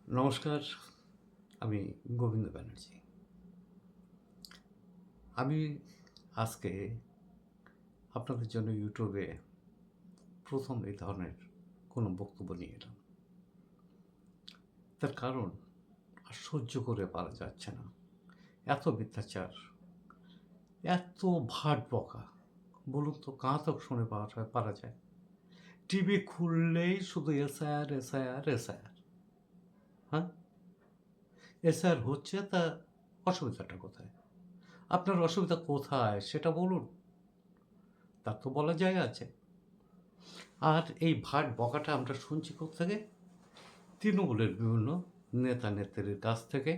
নমস্কার, আমি গোবিন্দ ব্যানার্জি। আমি আজকে আপনাদের জন্য ইউটিউবে ১ম এই ধরনের কোনো বক্তব্য নিয়ে এলাম। তার কারণ আর সহ্য করে পারা যাচ্ছে না। এত মিথ্যাচার, এত ভাট বকা। বলুন তো কাঁ তক শুনে পারা যায়? টিভি খুললেই শুধু এসআইআর, এসআইআর, এসআইআর। হ্যাঁ? এসআইআর হচ্ছে তা অসুবিধাটা কোথায়? আপনার অসুবিধা কোথায় সেটা বলুন। তার তো বলার জায়গা আছে। আর এই ভাট বকাটা আমরা শুনছি কোত্থেকে? তৃণমূলের বিভিন্ন নেতা নেত্রীর কাছ থেকে,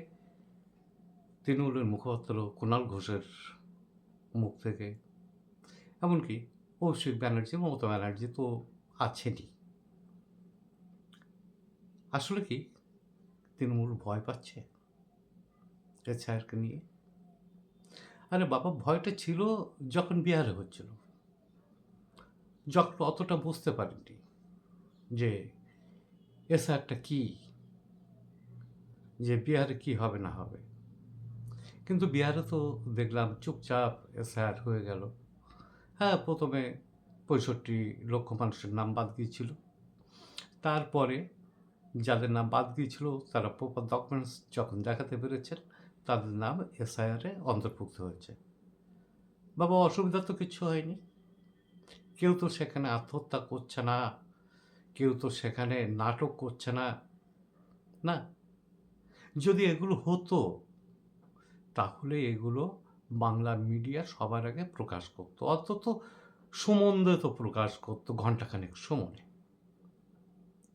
তৃণমূলের মুখপাত্র কুণাল ঘোষের মুখ থেকে, এমনকি অভিষেক ব্যানার্জি, মমতা ব্যানার্জি তো আছেনই। আসলে কি তৃণমূল ভয় পাচ্ছে এসআইআরকে নিয়ে? আরে বাবা, ভয়টা ছিল যখন বিহারে হচ্ছিল, যখন অতটা বুঝতে পারেননি যে এসআইআরটা কী, যে বিহারে কী হবে না হবে। কিন্তু বিহারে তো দেখলাম চুপচাপ এসআইআর হয়ে গেল। হ্যাঁ, প্রথমে ৬৫ লক্ষ মানুষের নাম বাদ গিয়েছিল। তারপরে যাদের নাম বাদ গিয়েছিল তারা প্রপার ডকুমেন্টস যখন দেখাতে পেরেছেন, তাদের নাম এসআইআরে অন্তর্ভুক্ত হয়েছে। বাবা, অসুবিধা তো কিচ্ছু হয়নি। কেউ তো সেখানে আত্মহত্যা করছে না, কেউ তো সেখানে নাটক করছে না। না, যদি এগুলো হতো তাহলে এগুলো বাংলা মিডিয়া সবার আগে প্রকাশ করতো, অন্তত সুমন্দে তো প্রকাশ করতো ঘণ্টাখানেক সময়ে,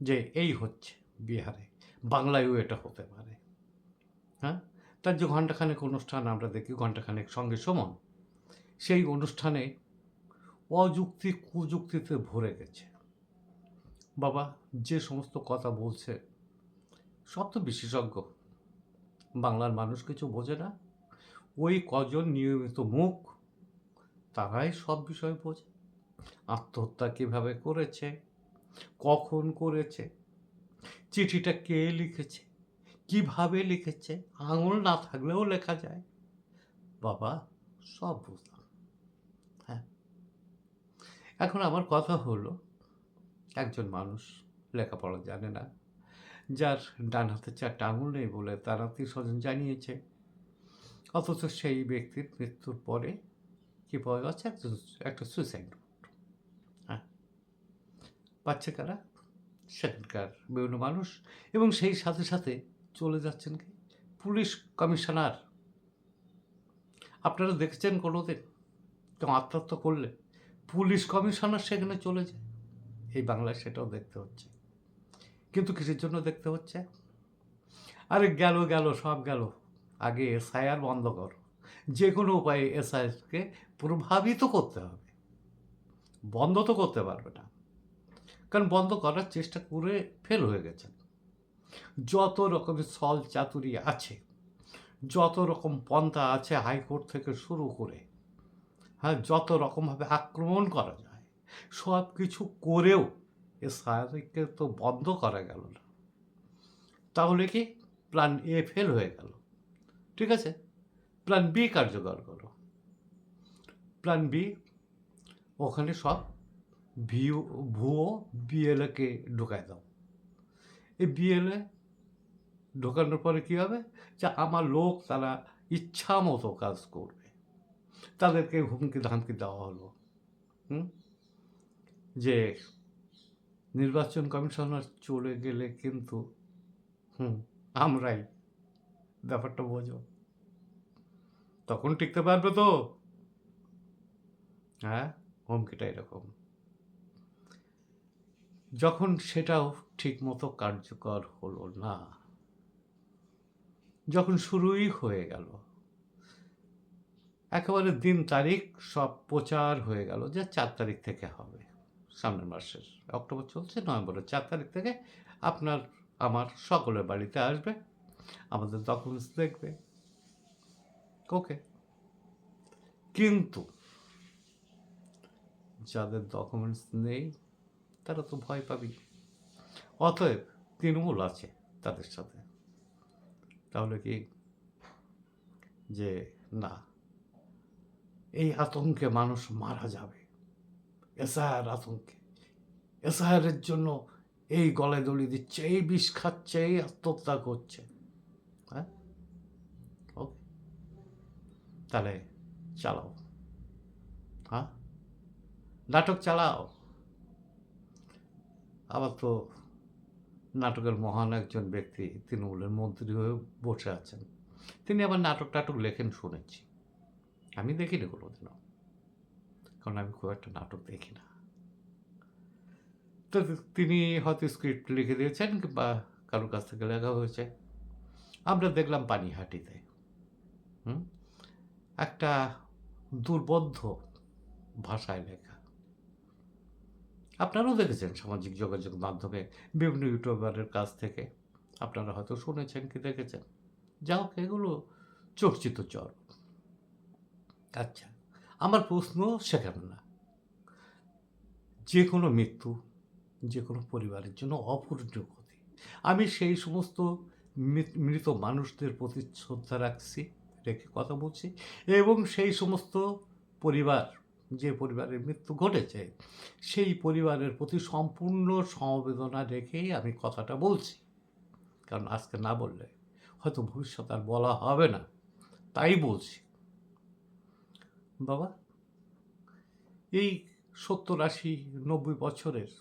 যে এই হচ্ছে বিহারে, বাংলায়ও এটা হতে পারে। হ্যাঁ, তার যে ঘণ্টাখানেক অনুষ্ঠান আমরা দেখি, ঘণ্টাখানেক সঙ্গে সুমন, সেই অনুষ্ঠানে অযুক্তি কুযুক্তিতে ভরে গেছে। বাবা, যে সমস্ত কথা বলছে সব তো বিশেষজ্ঞ, বাংলার মানুষ কিছু বোঝে না। ওই কজন নিয়মিত মুখ, তারাই সব বিষয় বোঝে। আত্মহত্যা কীভাবে করেছে, কখন করেছে, চিঠিটা কে লিখেছে, কিভাবে লিখেছে, আঙুল না থাকলেও লেখা যায়। বাবা, সব বুঝলাম। হ্যাঁ, এখন আমার কথা হলো, একজন মানুষ লেখাপড়া জানে না, যার ডান হাতে 4টা আঙুল নেই বলে তার আত্মীয় স্বজন জানিয়েছে, অথচ সেই ব্যক্তির মৃত্যুর পরে কি পাওয়া যাচ্ছে? একটা সুইসাইড নোট। হ্যাঁ, পাচ্ছে কারা? সেখানকার বিভিন্ন মানুষ, এবং সেই সাথে সাথে চলে যাচ্ছেন কি পুলিশ কমিশনার। আপনারা দেখেছেন কোনোদিন কেউ আত্মহত্যা করলে পুলিশ কমিশনার সেখানে চলে যায়? এই বাংলায় সেটাও দেখতে হচ্ছে। কিন্তু কিসের জন্য দেখতে হচ্ছে? আরে গেল গেল, সব গেল। আগে এসআইআর বন্ধ করো। যে কোনো উপায়ে এসআইআরকে প্রভাবিত করতে হবে। বন্ধ তো করতে পারবে না, কারণ বন্ধ করার চেষ্টা করে ফেল হয়ে গেছেন। যত রকমের ছল চাতুরি আছে, যত রকম পন্থা আছে, হাইকোর্ট থেকে শুরু করে, হ্যাঁ, যত রকমভাবে আক্রমণ করা যায়, সব কিছু করেও এসআইআরকে তো বন্ধ করা গেল না। তাহলে কি প্ল্যান এ ফেল হয়ে গেল? ঠিক আছে, প্ল্যান বি কার্যকর করো। প্ল্যান বি, ওখানে সব ভুয়ো বিএলএকে ঢোকায় দাও। এই বিএলএ ঢোকানোর পরে কী হবে? যে আমার লোক তারা ইচ্ছা মতো কাজ করবে, তাদেরকে হুমকি ধামকি দেওয়া হলো যে নির্বাচন কমিশনার চলে গেলে কিন্তু আমরাই, ব্যাপারটা বোঝো, তখন টিকতে পারবে তো? হ্যাঁ, হুমকিটা এরকম। যখন সেটাও ঠিক মতো কার্যকর হলো না, যখন শুরুই হয়ে গেল, একেবারে দিন তারিখ সব প্রচার হয়ে গেল যে 4 তারিখ থেকে হবে, সামনের মাসের, অক্টোবর চলছে, নভেম্বরের 4 তারিখ থেকে আপনার আমার সকলের বাড়িতে আসবে, আমাদের ডকুমেন্টস দেখবে। ওকে, কিন্তু যাদের ডকুমেন্টস নেই তারা তো ভয় পাবি। অতএব তৃণমূল আছে, তাদের সাথে। তাহলে কি যে না, এই আতঙ্কে মানুষ মারা যাবে, এসআইআর আতঙ্কে, এসআইআরের জন্য এই গলায় দড়ি দিচ্ছে, এই বিষ খাচ্ছে, এই আত্মহত্যা করছে। হ্যাঁ, ওকে, তাহলে চালাও, হ্যাঁ, নাটক চালাও। আবার তো নাটকের মহান একজন ব্যক্তি তৃণমূলের মন্ত্রী হয়ে বসে আছেন, তিনি আবার নাটক টাটক লেখেন শুনেছি। আমি দেখিনি কোনোদিনও, কারণ আমি খুব একটা নাটক দেখি না। তো তিনি হয়তো স্ক্রিপ্ট লিখে দিয়েছেন কিংবা কারোর কাছ থেকে লেখা হয়েছে। আমরা দেখলাম পানিহাটিতে একটা দুর্বোধ্য ভাষায় লেখা। আপনারাও দেখেছেন সামাজিক যোগাযোগ মাধ্যমে বিভিন্ন ইউটিউবারের কাছ থেকে, আপনারা হয়তো শুনেছেন কি দেখেছেন। যা হোক, এগুলো চর্চিত চর। আচ্ছা, আমার প্রশ্ন সেখানে না। যে কোনো মৃত্যু যে কোনো পরিবারের জন্য অপূরণীয় ক্ষতি। আমি সেই সমস্ত মৃত মানুষদের প্রতি শ্রদ্ধা রেখে কথা বলছি, এবং সেই সমস্ত পরিবার, যে পরিবারের মৃত্যু ঘটেছে, সেই পরিবারের প্রতি সম্পূর্ণ সমবেদনা রেখেই আমি কথাটা বলছি। কারণ আজকে না বললে হয়তো ভবিষ্যতে আর বলা হবে না, তাই বলছি। বাবা, এই 70-80-90 বছরের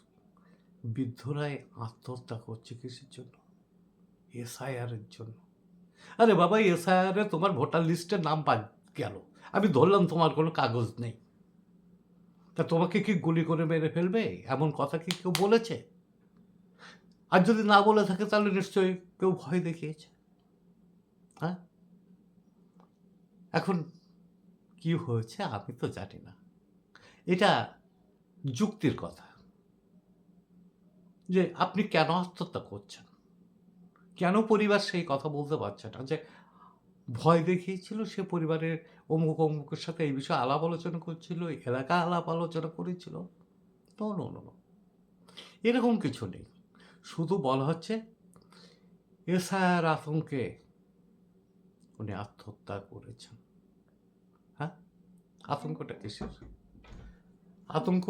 বৃদ্ধরাই আত্মহত্যা করছে কিসের জন্য? এসআইআরের জন্য। আরে বাবা, এসআইআরে তোমার ভোটার লিস্টের নাম গেল, আমি ধরলাম তোমার কোনো কাগজ নেই, তা তোমাকে কি গুলি করে মেরে ফেলবে এমন কথা কি কেউ বলেছে? আর যদি না বলে থাকে তাহলে নিশ্চয়ই কেউ ভয় দেখিয়েছে। হ্যাঁ, এখন কি হয়েছে আমি তো জানি না, এটা যুক্তির কথা যে আপনি কেন আত্মহত্যা করছেন, কেন পরিবার সেই কথা বলতে পারছে না যে ভয় দেখিয়েছিল, সে পরিবারের অমুক অমুকের সাথে এই বিষয়ে আলাপ আলোচনা করছিল, এলাকা আলাপ আলোচনা করেছিল। নো নো নো নো, এরকম কিছু নেই। শুধু বলা হচ্ছে এসআইআর আতঙ্কে উনি আত্মহত্যা করেছেন। হ্যাঁ, আতঙ্কটা কিসের? আতঙ্ক